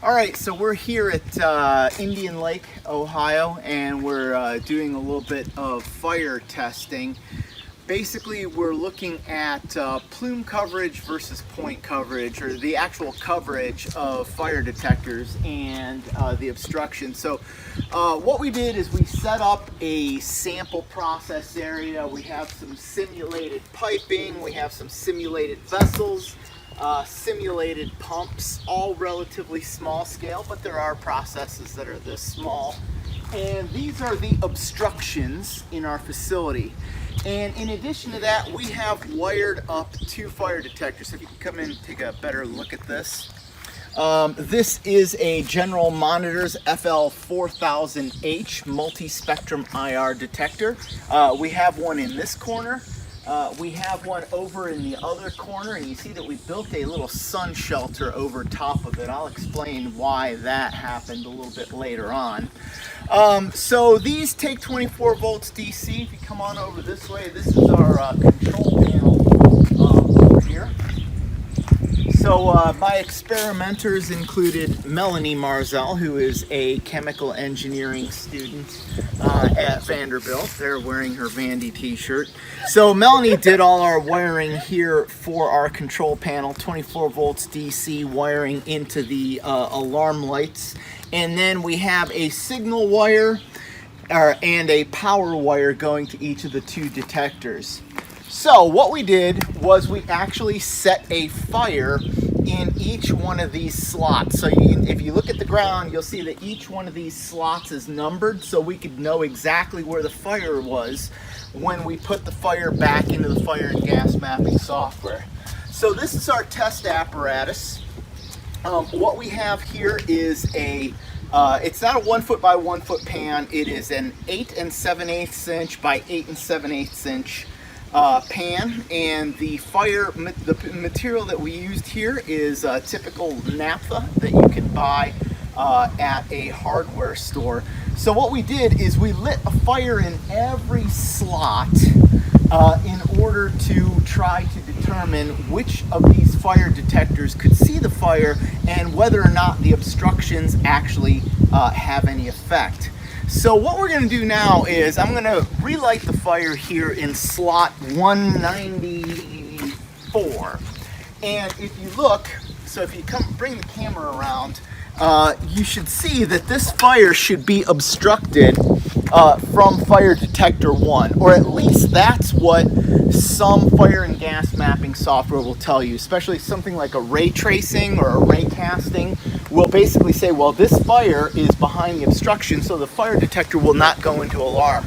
All right, so we're here at Indian Lake, Ohio, and we're doing a little bit of fire testing. Basically, we're looking at plume coverage versus point coverage, or the actual coverage of fire detectors and the obstruction. So what we did is we set up a sample process area. We have some simulated piping, we have some simulated vessels, simulated pumps, all relatively small scale, but there are processes that are this small. And these are the obstructions in our facility. And in addition to that, we have wired up 2 fire detectors. So if you can come in and take a better look at this. This is a General Monitors FL4000H multi-spectrum IR detector. We have one in this corner. We have one over in the other corner, and you see that we built a little sun shelter over top of it. I'll explain why that happened a little bit later on. So these take 24 volts DC. If you come on over this way, this is our control panel over here. So my experimenters included Melanie Marzell, who is a chemical engineering student at Vanderbilt. They're wearing her Vandy t-shirt. So Melanie did all our wiring here for our control panel, 24 volts DC wiring into the alarm lights. And then we have a signal wire and a power wire going to each of the 2 detectors. So what we did was we actually set a fire in each one of these slots. So if you look at the ground, you'll see that each one of these slots is numbered, so we could know exactly where the fire was when we put the fire back into the fire and gas mapping software. So this is our test apparatus. What we have here is it's not a 1 foot by 1 foot pan. It is an 8 7/8 inch by 8 7/8 inch pan, and the material that we used here is typical naphtha that you can buy at a hardware store. So what we did is we lit a fire in every slot in order to try to determine which of these fire detectors could see the fire and whether or not the obstructions actually have any effect. So what we're going to do now is I'm going to relight the fire here in slot 194. And if you look, so if you bring the camera around, you should see that this fire should be obstructed from fire detector 1, or at least that's what some fire and gas mapping software will tell you, especially something like a ray tracing or a ray casting will basically say, well, this fire is behind the obstruction, so the fire detector will not go into alarm.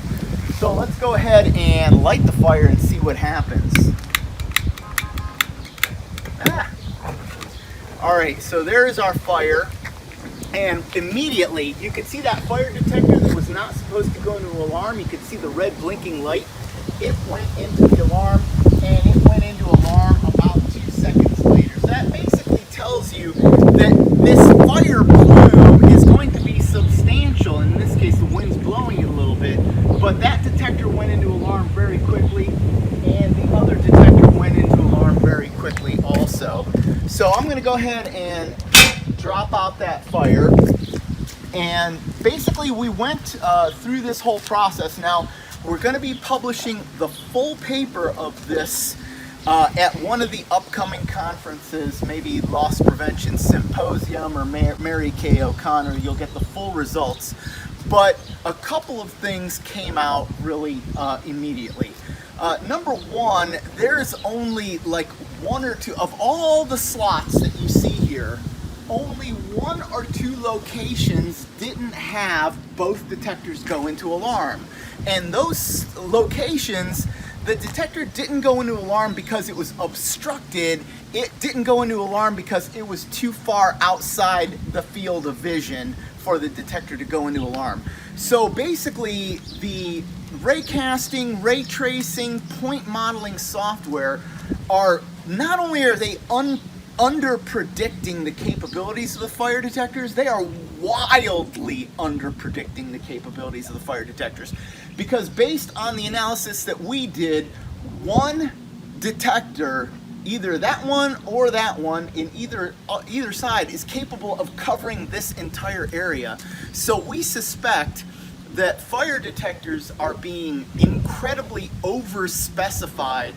So let's go ahead and light the fire and see what happens. All right, so there is our fire. And immediately, you can see that fire detector that was not supposed to go into alarm. You can see the red blinking light. It went into the alarm, and it went into alarm about 2 seconds later. So that basically tells you that this fire plume is going to be substantial. In this case, the wind's blowing it a little bit, but that detector went into alarm very quickly, and the other detector went into alarm very quickly also. So I'm going to go ahead and drop out that fire, and basically we went through this whole process. Now we're going to be publishing the full paper of this at one of the upcoming conferences, maybe Loss Prevention Symposium or Mary Kay O'Connor. You'll get the full results, but a couple of things came out really immediately. Number one, there's only like 1 or 2 of all the slots that you see here. Only 1 or 2 locations didn't have both detectors go into alarm. And those locations, the detector didn't go into alarm because it was obstructed. It didn't go into alarm because it was too far outside the field of vision for the detector to go into alarm. So basically, the ray casting, ray tracing, point modeling software are, not only are they under predicting the capabilities of the fire detectors, they are wildly under predicting the capabilities of the fire detectors. Because based on the analysis that we did, one detector either that one or that one in either side is capable of covering this entire area. So we suspect that fire detectors are being incredibly over-specified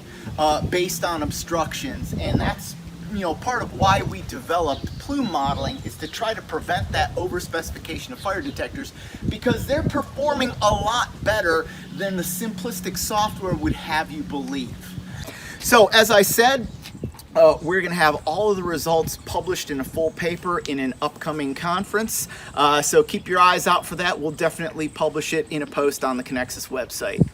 based on obstructions, and that's part of why we developed Plume modeling, is to try to prevent that over-specification of fire detectors, because they're performing a lot better than the simplistic software would have you believe. So as I said, we're going to have all of the results published in a full paper in an upcoming conference. So keep your eyes out for that. We'll definitely publish it in a post on the Kenexis website.